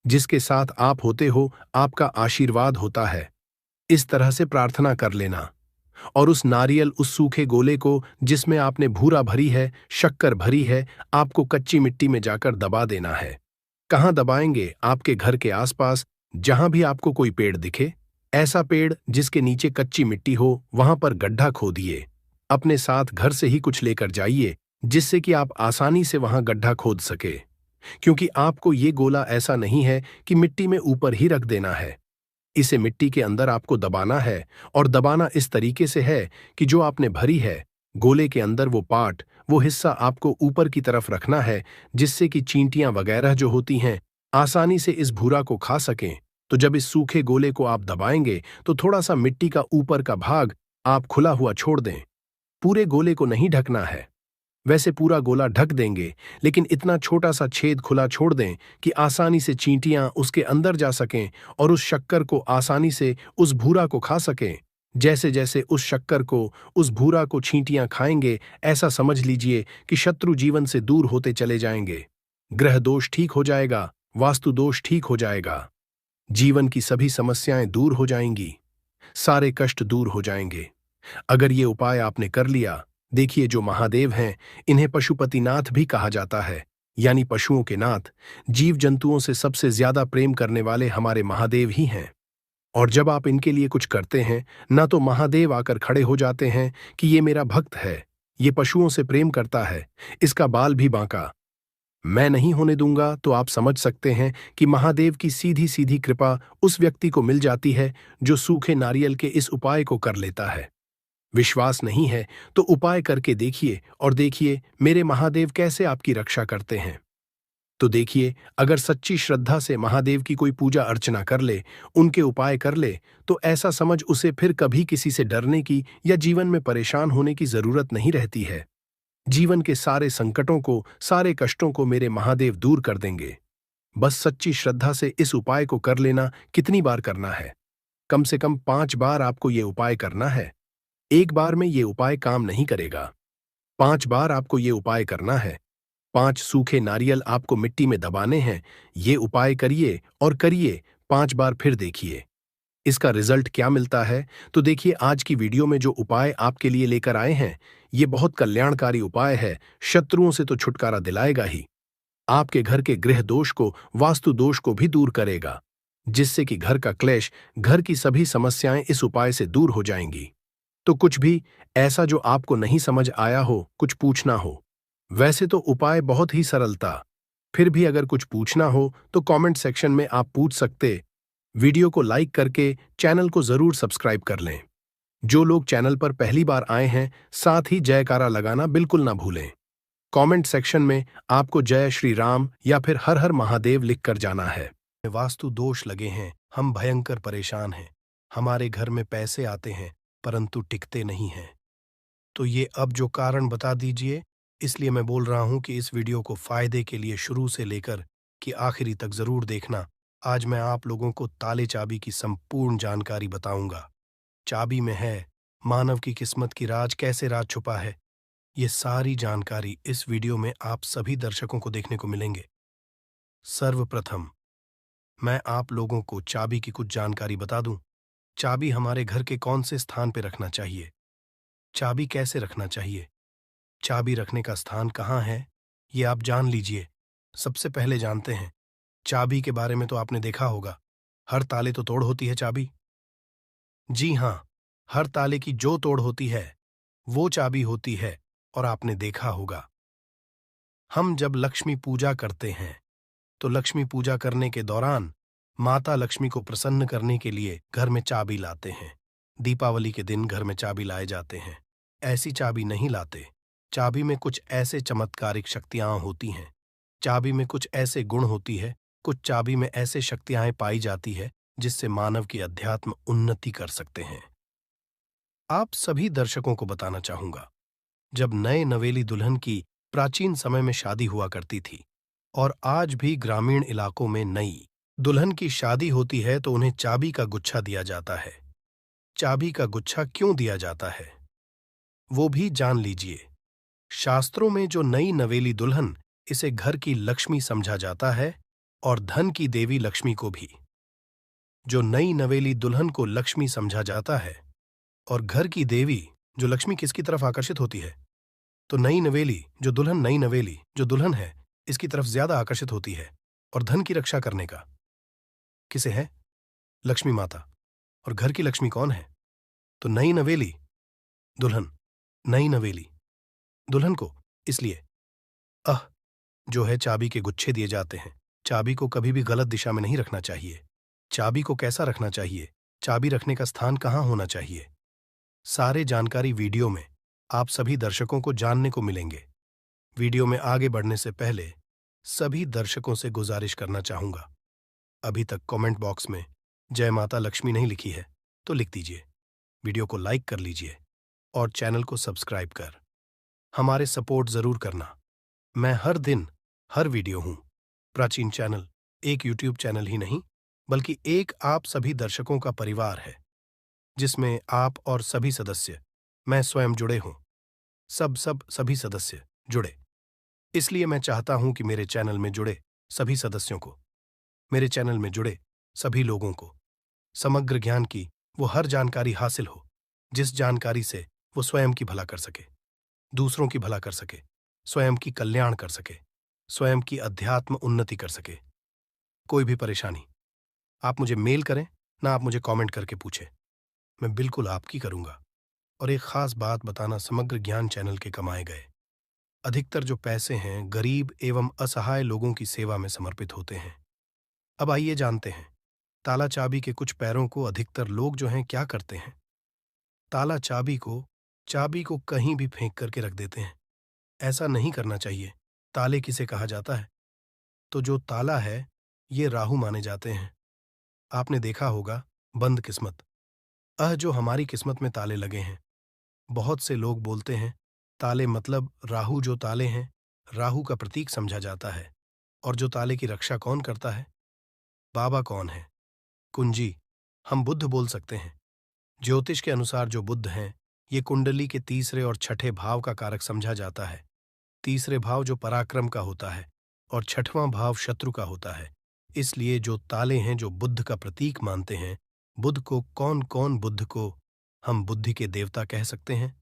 जिसके साथ आप होते हो, आपका आशीर्वाद होता है। इस तरह से प्रार्थना कर लेना और उस नारियल, उस सूखे गोले को जिसमें आपने भूरा भरी है, शक्कर भरी है, आपको कच्ची मिट्टी में जाकर दबा देना है। कहाँ दबाएंगे? आपके घर के आसपास, जहां भी आपको कोई पेड़ दिखे, ऐसा पेड़ जिसके नीचे कच्ची मिट्टी हो, वहां पर गड्ढा खोदिए। अपने साथ घर से ही कुछ लेकर जाइए, जिससे कि आप आसानी से वहां गड्ढा खोद सके। क्योंकि आपको ये गोला ऐसा नहीं है कि मिट्टी में ऊपर ही रख देना है। इसे मिट्टी के अंदर आपको दबाना है, और दबाना इस तरीके से है कि जो आपने भरी है, गोले के अंदर वो पार्ट, वो हिस्सा आपको ऊपर की तरफ रखना है, जिससे कि चींटियां वगैरह जो होती हैं, आसानी से इस भूरा को खा सकें। तो जब इस सूखे गोले को आप दबाएंगे, तो थोड़ा सा मिट्टी का ऊपर का भाग आप खुला हुआ छोड़ दें। पूरे गोले को नहीं ढकना है। वैसे पूरा गोला ढक देंगे, लेकिन इतना छोटा सा छेद खुला छोड़ दें कि आसानी से चींटियां उसके अंदर जा सकें और उस शक्कर को आसानी से, उस भूरा को खा सकें। जैसे जैसे उस शक्कर को, उस भूरा को चींटियां खाएंगे, ऐसा समझ लीजिए कि शत्रु जीवन से दूर होते चले जाएंगे। ग्रह दोष ठीक हो जाएगा, वास्तु दोष ठीक हो जाएगा, जीवन की सभी समस्याएं दूर हो जाएंगी, सारे कष्ट दूर हो जाएंगे। अगर ये उपाय आपने कर लिया, देखिए, जो महादेव हैं, इन्हें पशुपतिनाथ भी कहा जाता है, यानी पशुओं के नाथ। जीव जंतुओं से सबसे ज्यादा प्रेम करने वाले हमारे महादेव ही हैं। और जब आप इनके लिए कुछ करते हैं, ना तो महादेव आकर खड़े हो जाते हैं कि ये मेरा भक्त है, ये पशुओं से प्रेम करता है, इसका बाल भी बांका, मैं नहीं होने दूंगा। तो आप समझ सकते हैं कि महादेव की सीधी सीधी कृपा उस व्यक्ति को मिल जाती है जो सूखे नारियल के इस उपाय को कर लेता है। विश्वास नहीं है तो उपाय करके देखिए और देखिए मेरे महादेव कैसे आपकी रक्षा करते हैं। तो देखिए, अगर सच्ची श्रद्धा से महादेव की कोई पूजा अर्चना कर ले, उनके उपाय कर ले, तो ऐसा समझ उसे फिर कभी किसी से डरने की या जीवन में परेशान होने की जरूरत नहीं रहती है। जीवन के सारे संकटों को, सारे कष्टों को मेरे महादेव दूर कर देंगे। बस सच्ची श्रद्धा से इस उपाय को कर लेना। कितनी बार करना है? कम से कम 5 बार आपको ये उपाय करना है। एक बार में ये उपाय काम नहीं करेगा। 5 बार आपको ये उपाय करना है। 5 सूखे नारियल आपको मिट्टी में दबाने हैं। ये उपाय करिए और करिए, 5 बार फिर देखिए इसका रिजल्ट क्या मिलता है। तो देखिए, आज की वीडियो में जो उपाय आपके लिए लेकर आए हैं, ये बहुत कल्याणकारी उपाय है। शत्रुओं से तो छुटकारा दिलाएगा ही, आपके घर के गृह दोष को, वास्तु दोष को भी दूर करेगा, जिससे कि घर का क्लेश, घर की सभी समस्याएं इस उपाय से दूर हो जाएंगी। तो कुछ भी ऐसा जो आपको नहीं समझ आया हो, कुछ पूछना हो, वैसे तो उपाय बहुत ही सरलता, फिर भी अगर कुछ पूछना हो तो कमेंट सेक्शन में आप पूछ सकते। वीडियो को लाइक करके चैनल को जरूर सब्सक्राइब कर लें। जो लोग चैनल पर पहली बार आए हैं, साथ ही जयकारा लगाना बिल्कुल ना भूलें। कमेंट सेक्शन में आपको जय श्री राम या फिर हर हर महादेव लिखकर जाना है। वास्तु दोष लगे हैं, हम भयंकर परेशान हैं, हमारे घर में पैसे आते हैं परंतु टिकते नहीं हैं। तो ये अब जो कारण बता दीजिए, इसलिए मैं बोल रहा हूं कि इस वीडियो को फायदे के लिए शुरू से लेकर कि आखिरी तक जरूर देखना। आज मैं आप लोगों को ताले चाबी की संपूर्ण जानकारी बताऊंगा। चाबी में है मानव की किस्मत की राज, कैसे राज छुपा है, ये सारी जानकारी इस वीडियो में आप सभी दर्शकों को देखने को मिलेंगे। सर्वप्रथम मैं आप लोगों को चाबी की कुछ जानकारी बता दूं। चाबी हमारे घर के कौन से स्थान पर रखना चाहिए? चाबी कैसे रखना चाहिए? चाबी रखने का स्थान कहाँ है, ये आप जान लीजिए। सबसे पहले जानते हैं, चाबी के बारे में तो आपने देखा होगा, हर ताले तो तोड़ होती है चाबी। जी हाँ, हर ताले की जो तोड़ होती है, वो चाबी होती है और आपने देखा होगा। हम जब लक्ष्मी पूजा करते हैं, तो लक्ष्मी पूजा करने के दौरान माता लक्ष्मी को प्रसन्न करने के लिए घर में चाबी लाते हैं। दीपावली के दिन घर में चाबी लाए जाते हैं। ऐसी चाबी नहीं लाते। चाबी में कुछ ऐसे चमत्कारिक शक्तियां होती हैं। चाबी में कुछ ऐसे गुण होती है, कुछ चाबी में ऐसे शक्तियां पाई जाती है जिससे मानव की अध्यात्म उन्नति कर सकते हैं। आप सभी दर्शकों को बताना चाहूंगा, जब नए नवेली दुल्हन की प्राचीन समय में शादी हुआ करती थी और आज भी ग्रामीण इलाकों में नई दुल्हन की शादी होती है तो उन्हें चाबी का गुच्छा दिया जाता है। चाबी का गुच्छा क्यों दिया जाता है, वो भी जान लीजिए। शास्त्रों में जो नई नवेली दुल्हन, इसे घर की लक्ष्मी समझा जाता है और धन की देवी लक्ष्मी को भी। जो नई नवेली दुल्हन को लक्ष्मी समझा जाता है और घर की देवी, जो लक्ष्मी किसकी तरफ आकर्षित होती है, तो नई नवेली जो दुल्हन है, इसकी तरफ ज्यादा आकर्षित होती है। और धन की रक्षा करने का किसे है? लक्ष्मी माता। और घर की लक्ष्मी कौन है? तो नई नवेली दुल्हन। नई नवेली दुल्हन को इसलिए जो है चाबी के गुच्छे दिए जाते हैं। चाबी को कभी भी गलत दिशा में नहीं रखना चाहिए। चाबी को कैसा रखना चाहिए, चाबी रखने का स्थान कहाँ होना चाहिए, सारे जानकारी वीडियो में आप सभी दर्शकों को जानने को मिलेंगे। वीडियो में आगे बढ़ने से पहले सभी दर्शकों से गुजारिश करना चाहूंगा, अभी तक कमेंट बॉक्स में जय माता लक्ष्मी नहीं लिखी है तो लिख दीजिए। वीडियो को लाइक कर लीजिए और चैनल को सब्सक्राइब कर हमारे सपोर्ट जरूर करना। मैं हर दिन हर वीडियो हूं। प्राचीन चैनल एक यूट्यूब चैनल ही नहीं, बल्कि एक आप सभी दर्शकों का परिवार है, जिसमें आप और सभी सदस्य, मैं स्वयं जुड़े हूं। सभी सदस्य जुड़े। इसलिए मैं चाहता हूं कि मेरे चैनल में जुड़े सभी सदस्यों को, मेरे चैनल में जुड़े सभी लोगों को समग्र ज्ञान की वो हर जानकारी हासिल हो, जिस जानकारी से वो स्वयं की भला कर सके, दूसरों की भला कर सके, स्वयं की कल्याण कर सके, स्वयं की अध्यात्म उन्नति कर सके। कोई भी परेशानी आप मुझे मेल करें ना, आप मुझे कमेंट करके पूछें, मैं बिल्कुल आपकी करूंगा। और एक खास बात बताना, समग्र ज्ञान चैनल के कमाए गए अधिकतर जो पैसे हैं गरीब एवं असहाय लोगों की सेवा में समर्पित होते हैं। अब आइए जानते हैं, ताला चाबी के कुछ पैरों को अधिकतर लोग जो हैं क्या करते हैं, ताला चाबी को कहीं भी फेंक करके रख देते हैं। ऐसा नहीं करना चाहिए। ताले किसे कहा जाता है, तो जो ताला है ये राहु माने जाते हैं। आपने देखा होगा बंद किस्मत, जो हमारी किस्मत में ताले लगे हैं। बहुत से लोग बोलते हैं ताले मतलब राहु, जो ताले हैं राहु का प्रतीक समझा जाता है। और जो ताले की रक्षा कौन करता है, बाबा कौन है, कुंजी, हम बुद्ध बोल सकते हैं। ज्योतिष के अनुसार जो बुद्ध हैं, ये कुंडली के तीसरे और छठे भाव का कारक समझा जाता है। तीसरे भाव जो पराक्रम का होता है और छठवां भाव शत्रु का होता है। इसलिए जो ताले हैं जो बुद्ध का प्रतीक मानते हैं, बुद्ध को बुद्ध को हम बुद्धि के देवता कह सकते हैं,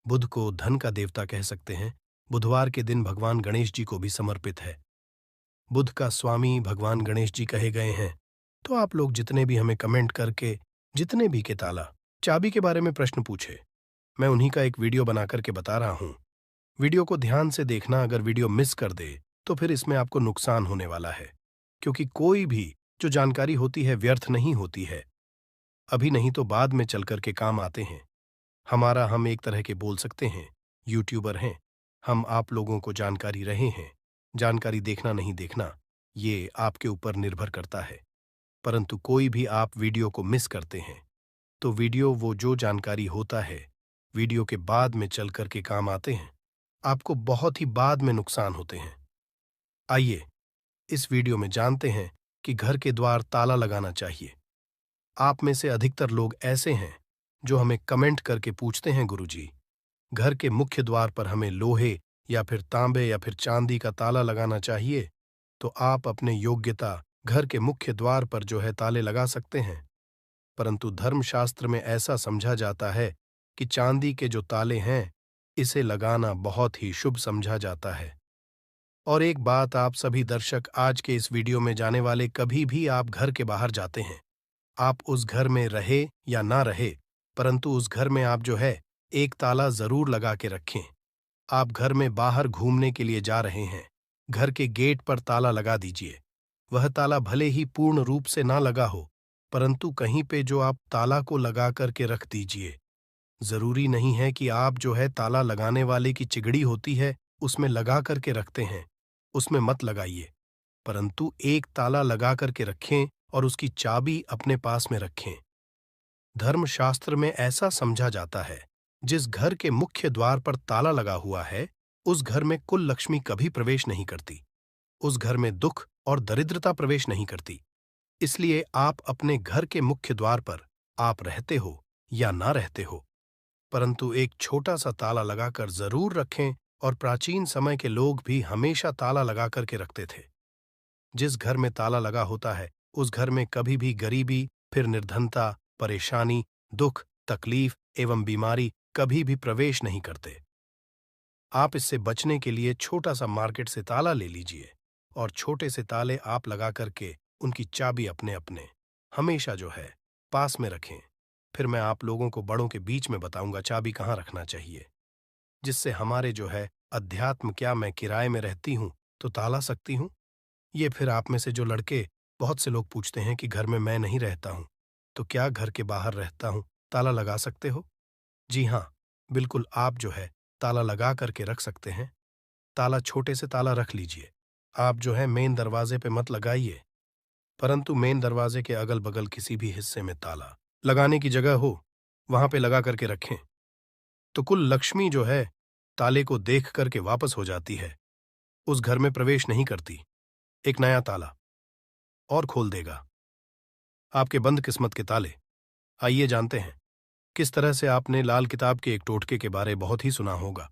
बुद्ध को धन का देवता कह सकते हैं। बुधवार के दिन भगवान गणेश जी को भी समर्पित है। बुद्ध का स्वामी भगवान गणेश जी कहे गए हैं। तो आप लोग जितने भी हमें कमेंट करके जितने भी के ताला चाबी के बारे में प्रश्न पूछे, मैं उन्हीं का एक वीडियो बना करके बता रहा हूं। वीडियो को ध्यान से देखना, अगर वीडियो मिस कर दे तो फिर इसमें आपको नुकसान होने वाला है, क्योंकि कोई भी जो जानकारी होती है व्यर्थ नहीं होती है। अभी नहीं तो बाद में चल कर के काम आते हैं। हम एक तरह के बोल सकते हैं यूट्यूबर हैं। हम आप लोगों को जानकारी रहे हैं। जानकारी देखना नहीं देखना ये आपके ऊपर निर्भर करता है। परंतु कोई भी आप वीडियो को मिस करते हैं तो वीडियो वो जो जानकारी होता है वीडियो के बाद में चल कर के काम आते हैं, आपको बहुत ही बाद में नुकसान होते हैं। आइए इस वीडियो में जानते हैं कि घर के द्वार ताला लगाना चाहिए। आप में से अधिकतर लोग ऐसे हैं जो हमें कमेंट करके पूछते हैं, गुरुजी घर के मुख्य द्वार पर हमें लोहे या फिर तांबे या फिर चांदी का ताला लगाना चाहिए, तो आप अपने योग्यता घर के मुख्य द्वार पर जो है ताले लगा सकते हैं। परंतु धर्मशास्त्र में ऐसा समझा जाता है कि चांदी के जो ताले हैं, इसे लगाना बहुत ही शुभ समझा जाता है। और एक बात आप सभी दर्शक आज के इस वीडियो में जाने वाले, कभी भी आप घर के बाहर जाते हैं, आप उस घर में रहे या ना रहे, परंतु उस घर में आप जो है एक ताला जरूर लगा के रखें। आप घर में बाहर घूमने के लिए जा रहे हैं, घर के गेट पर ताला लगा दीजिए। वह ताला भले ही पूर्ण रूप से ना लगा हो, परंतु कहीं पे जो आप ताला को लगा करके रख दीजिए। जरूरी नहीं है कि आप जो है ताला लगाने वाले की चिगड़ी होती है उसमें लगा करके रखते हैं, उसमें मत लगाइए, परंतु एक ताला लगा करके रखें और उसकी चाबी अपने पास में रखें। धर्मशास्त्र में ऐसा समझा जाता है, जिस घर के मुख्य द्वार पर ताला लगा हुआ है, उस घर में कुल लक्ष्मी कभी प्रवेश नहीं करती, उस घर में दुख और दरिद्रता प्रवेश नहीं करती। इसलिए आप अपने घर के मुख्य द्वार पर आप रहते हो या ना रहते हो, परंतु एक छोटा सा ताला लगाकर जरूर रखें। और प्राचीन समय के लोग भी हमेशा ताला लगा करके रखते थे। जिस घर में ताला लगा होता है, उस घर में कभी भी गरीबी, फिर निर्धनता, परेशानी, दुख, तकलीफ एवं बीमारी कभी भी प्रवेश नहीं करते। आप इससे बचने के लिए छोटा सा मार्केट से ताला ले लीजिए और छोटे से ताले आप लगा करके उनकी चाबी अपने अपने हमेशा जो है पास में रखें। फिर मैं आप लोगों को बड़ों के बीच में बताऊंगा चाबी कहाँ रखना चाहिए, जिससे हमारे जो है अध्यात्म, क्या मैं किराए में रहती हूँ तो ताला सकती हूँ? ये फिर आप में से जो लड़के, बहुत से लोग पूछते हैं कि घर में मैं नहीं रहता हूँ, तो क्या घर के बाहर रहता हूँ, ताला लगा सकते हो? जी हाँ, बिल्कुल आप जो है ताला लगा करके रख सकते हैं। ताला छोटे से ताला रख लीजिए। आप जो है मेन दरवाजे पे मत लगाइए, परंतु मेन दरवाजे के अगल बगल किसी भी हिस्से में ताला लगाने की जगह हो, वहां पे लगा करके रखें। तो कुल लक्ष्मी जो है ताले को देख करके वापस हो जाती है, उस घर में प्रवेश नहीं करती। एक नया ताला और खोल देगा आपके बंद किस्मत के ताले। आइए जानते हैं किस तरह से। आपने लाल किताब के एक टोटके के बारे बहुत ही सुना होगा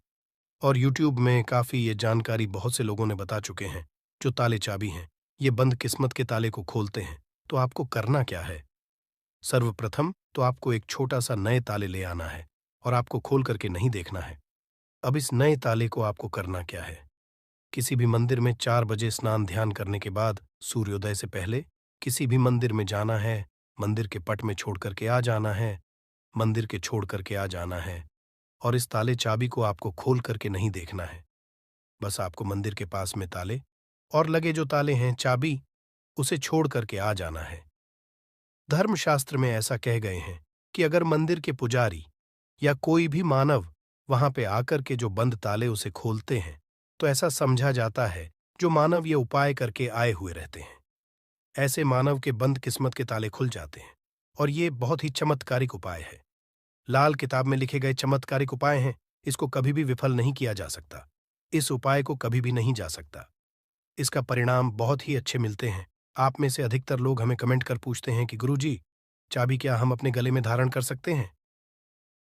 और यूट्यूब में काफी ये जानकारी बहुत से लोगों ने बता चुके हैं। जो ताले चाबी हैं, ये बंद किस्मत के ताले को खोलते हैं। तो आपको करना क्या है? सर्वप्रथम तो आपको एक छोटा सा नए ताले ले आना है और आपको खोल करके नहीं देखना है। अब इस नए ताले को आपको करना क्या है? किसी भी मंदिर में 4 बजे स्नान ध्यान करने के बाद सूर्योदय से पहले किसी भी मंदिर में जाना है, मंदिर के पट में छोड़ करके आ जाना है, मंदिर के छोड़ करके आ जाना है और इस ताले चाबी को आपको खोल करके नहीं देखना है। बस आपको मंदिर के पास में ताले और लगे जो ताले हैं चाबी, उसे छोड़ करके आ जाना है। धर्मशास्त्र में ऐसा कह गए हैं कि अगर मंदिर के पुजारी या कोई भी मानव वहां पे आकर के जो बंद ताले उसे खोलते हैं, तो ऐसा समझा जाता है जो मानव ये उपाय करके आए हुए रहते हैं, ऐसे मानव के बंद किस्मत के ताले खुल जाते हैं। और ये बहुत ही चमत्कारिक उपाय है। लाल किताब में लिखे गए चमत्कारिक उपाय हैं, इसको कभी भी विफल नहीं किया जा सकता। इस उपाय को कभी भी नहीं जा सकता। इसका परिणाम बहुत ही अच्छे मिलते हैं। आप में से अधिकतर लोग हमें कमेंट कर पूछते हैं कि गुरुजी, चाबी क्या हम अपने गले में धारण कर सकते हैं?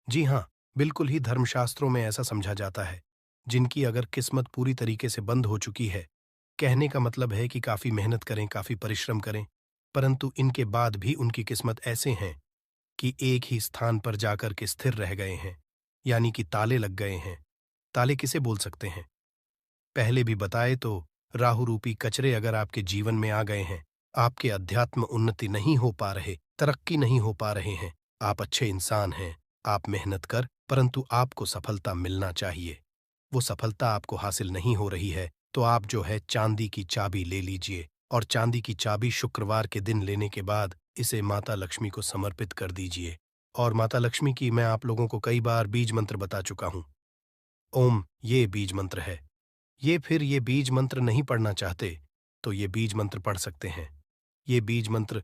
जी हाँ, बिल्कुल ही धर्मशास्त्रों में ऐसा समझा जाता है। जिनकी अगर किस्मत पूरी तरीके से बंद हो चुकी है, कहने का मतलब है कि काफी मेहनत करें, काफी परिश्रम करें, परंतु इनके बाद भी उनकी किस्मत ऐसे हैं कि एक ही स्थान पर जाकर के स्थिर रह गए हैं, यानी कि ताले लग गए हैं। ताले किसे बोल सकते हैं? पहले भी बताए तो राहु रूपी कचरे अगर आपके जीवन में आ गए हैं, आपके अध्यात्म उन्नति नहीं हो पा रहे, तरक्की नहीं हो पा रहे हैं, आप अच्छे इंसान हैं, आप मेहनत कर, परंतु आपको सफलता मिलना चाहिए, वो सफलता आपको हासिल नहीं हो रही है, तो आप जो है चांदी की चाबी ले लीजिए और चांदी की चाबी शुक्रवार के दिन लेने के बाद इसे माता लक्ष्मी को समर्पित कर दीजिए। और माता लक्ष्मी की मैं आप लोगों को कई बार बीज मंत्र बता चुका हूं। ओम, ये बीज मंत्र है। ये बीज मंत्र नहीं पढ़ना चाहते तो ये बीज मंत्र पढ़ सकते हैं। ये बीज मंत्र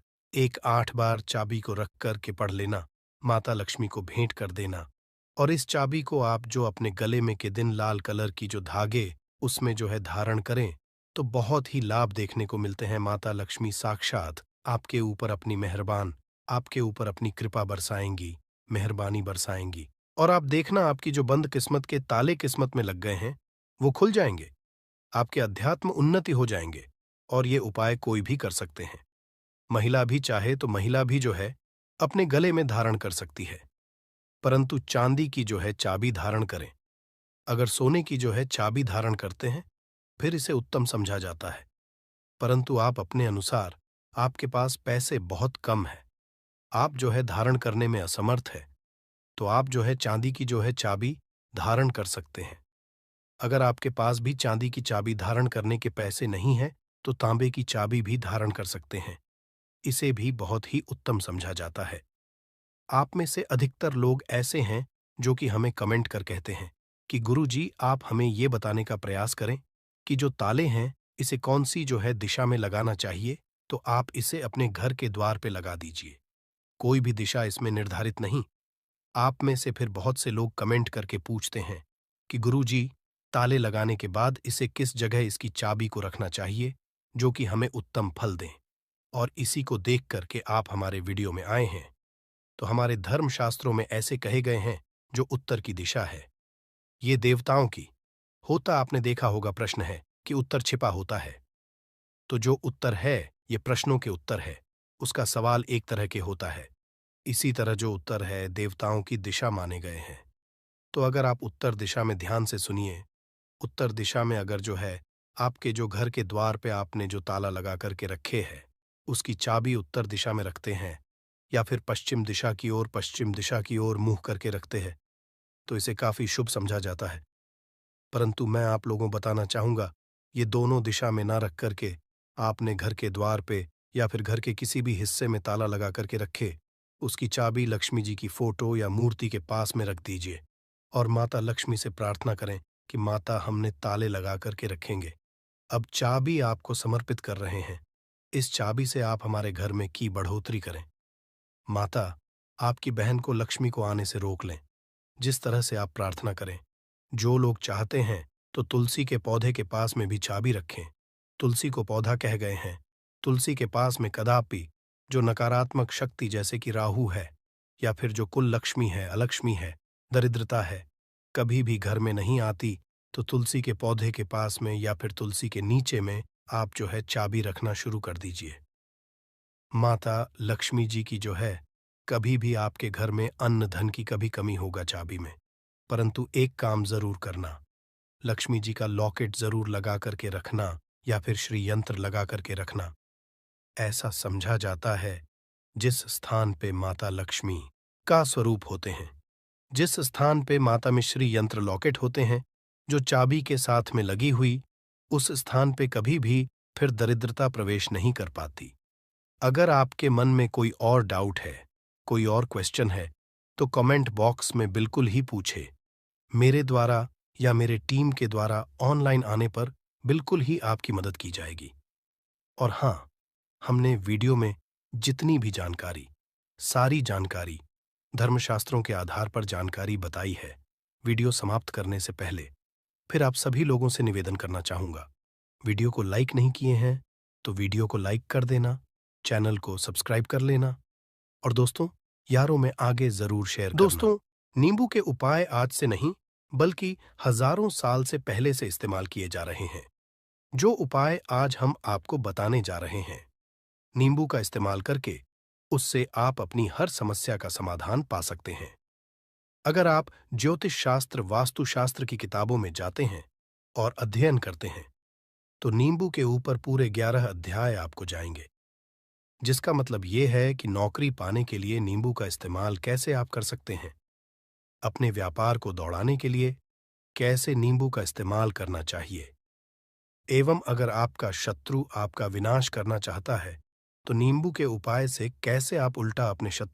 8 बार चाबी को रख कर के पढ़ लेना, माता लक्ष्मी को भेंट कर देना। और इस चाबी को आप जो अपने गले में के दिन लाल कलर की जो धागे उसमें जो है धारण करें, तो बहुत ही लाभ देखने को मिलते हैं। माता लक्ष्मी साक्षात आपके ऊपर अपनी मेहरबान, आपके ऊपर अपनी कृपा बरसाएंगी, मेहरबानी बरसाएंगी। और आप देखना आपकी जो बंद किस्मत के ताले किस्मत में लग गए हैं, वो खुल जाएंगे, आपके अध्यात्म उन्नति हो जाएंगे। और ये उपाय कोई भी कर सकते हैं। महिला भी चाहे तो महिला भी जो है अपने गले में धारण कर सकती है। परंतु चांदी की जो है चाबी धारण करें। अगर सोने की जो है चाबी धारण करते हैं, फिर इसे उत्तम समझा जाता है। परंतु आप अपने अनुसार, आपके पास पैसे बहुत कम है, आप जो है धारण करने में असमर्थ है, तो आप जो है चांदी की जो है चाबी धारण कर सकते हैं। अगर आपके पास भी चांदी की चाबी धारण करने के पैसे नहीं हैं, तो तांबे की चाबी भी धारण कर सकते हैं। इसे भी बहुत ही उत्तम समझा जाता है। आप में से अधिकतर लोग ऐसे हैं जो कि हमें कमेंट कर कहते हैं कि गुरुजी, आप हमें ये बताने का प्रयास करें कि जो ताले हैं, इसे कौन सी जो है दिशा में लगाना चाहिए, तो आप इसे अपने घर के द्वार पे लगा दीजिए। कोई भी दिशा इसमें निर्धारित नहीं। आप में से फिर बहुत से लोग कमेंट करके पूछते हैं कि गुरुजी, ताले लगाने के बाद इसे किस जगह इसकी चाबी को रखना चाहिए जो कि हमें उत्तम फल दें। और इसी को देख करके आप हमारे वीडियो में आए हैं। तो हमारे धर्मशास्त्रों में ऐसे कहे गए हैं जो उत्तर की दिशा है, ये देवताओं की होता आपने देखा होगा प्रश्न है कि उत्तर छिपा होता है। तो जो उत्तर है ये प्रश्नों के उत्तर है, उसका सवाल एक तरह के होता है। इसी तरह जो उत्तर है देवताओं की दिशा माने गए हैं। तो अगर आप उत्तर दिशा में ध्यान से सुनिए, उत्तर दिशा में अगर जो है आपके जो घर के द्वार पे आपने जो ताला लगा करके रखे है, उसकी चाबी उत्तर दिशा में रखते हैं या फिर पश्चिम दिशा की ओर मुंह करके रखते हैं, तो इसे काफी शुभ समझा जाता है। परंतु मैं आप लोगों बताना चाहूंगा, ये दोनों दिशा में ना रख करके आपने घर के द्वार पे या फिर घर के किसी भी हिस्से में ताला लगा करके रखे, उसकी चाबी लक्ष्मी जी की फोटो या मूर्ति के पास में रख दीजिए और माता लक्ष्मी से प्रार्थना करें कि माता, हमने ताले लगा करके रखेंगे, अब चाबी आपको समर्पित कर रहे हैं, इस चाबी से आप हमारे घर में की बढ़ोतरी करें। माता, आपकी बहन को लक्ष्मी को आने से रोक लें। जिस तरह से आप प्रार्थना करें, जो लोग चाहते हैं तो तुलसी के पौधे के पास में भी चाबी रखें। तुलसी को पौधा कह गए हैं। तुलसी के पास में कदापि जो नकारात्मक शक्ति जैसे कि राहु है या फिर जो कुल लक्ष्मी है, अलक्ष्मी है, दरिद्रता है, कभी भी घर में नहीं आती, तो तुलसी के पौधे के पास में या फिर तुलसी के नीचे में आप जो है चाबी रखना शुरू कर दीजिए। माता लक्ष्मी जी की जो है, कभी भी आपके घर में अन्न धन की कभी कमी होगा चाबी में। परंतु एक काम जरूर करना, लक्ष्मी जी का लॉकेट जरूर लगा करके रखना या फिर श्री यंत्र लगा करके रखना। ऐसा समझा जाता है जिस स्थान पे माता लक्ष्मी का स्वरूप होते हैं, जिस स्थान पे माता में श्री यंत्र लॉकेट होते हैं, जो चाबी के साथ में लगी हुई, उस स्थान पे कभी भी फिर दरिद्रता प्रवेश नहीं कर पाती। अगर आपके मन में कोई और डाउट है, कोई और क्वेश्चन है, तो कमेंट बॉक्स में बिल्कुल ही पूछे। मेरे द्वारा या मेरे टीम के द्वारा ऑनलाइन आने पर बिल्कुल ही आपकी मदद की जाएगी। और हाँ, हमने वीडियो में जितनी भी जानकारी, सारी जानकारी धर्मशास्त्रों के आधार पर जानकारी बताई है। वीडियो समाप्त करने से पहले फिर आप सभी लोगों से निवेदन करना चाहूंगा, वीडियो को लाइक नहीं किए हैं तो वीडियो को लाइक कर देना, चैनल को सब्सक्राइब कर लेना और दोस्तों यारों में आगे जरूर शेयर करना। दोस्तों, नींबू के उपाय आज से नहीं बल्कि हजारों साल से पहले से इस्तेमाल किए जा रहे हैं। जो उपाय आज हम आपको बताने जा रहे हैं, नींबू का इस्तेमाल करके उससे आप अपनी हर समस्या का समाधान पा सकते हैं। अगर आप ज्योतिष शास्त्र, वास्तुशास्त्र की किताबों में जाते हैं और अध्ययन करते हैं, तो नींबू के ऊपर पूरे 11 अध्याय आपको जाएंगे, जिसका मतलब यह है कि नौकरी पाने के लिए नींबू का इस्तेमाल कैसे आप कर सकते हैं, अपने व्यापार को दौड़ाने के लिए कैसे नींबू का इस्तेमाल करना चाहिए, एवं अगर आपका शत्रु आपका विनाश करना चाहता है तो नींबू के उपाय से कैसे आप उल्टा अपने शत्रु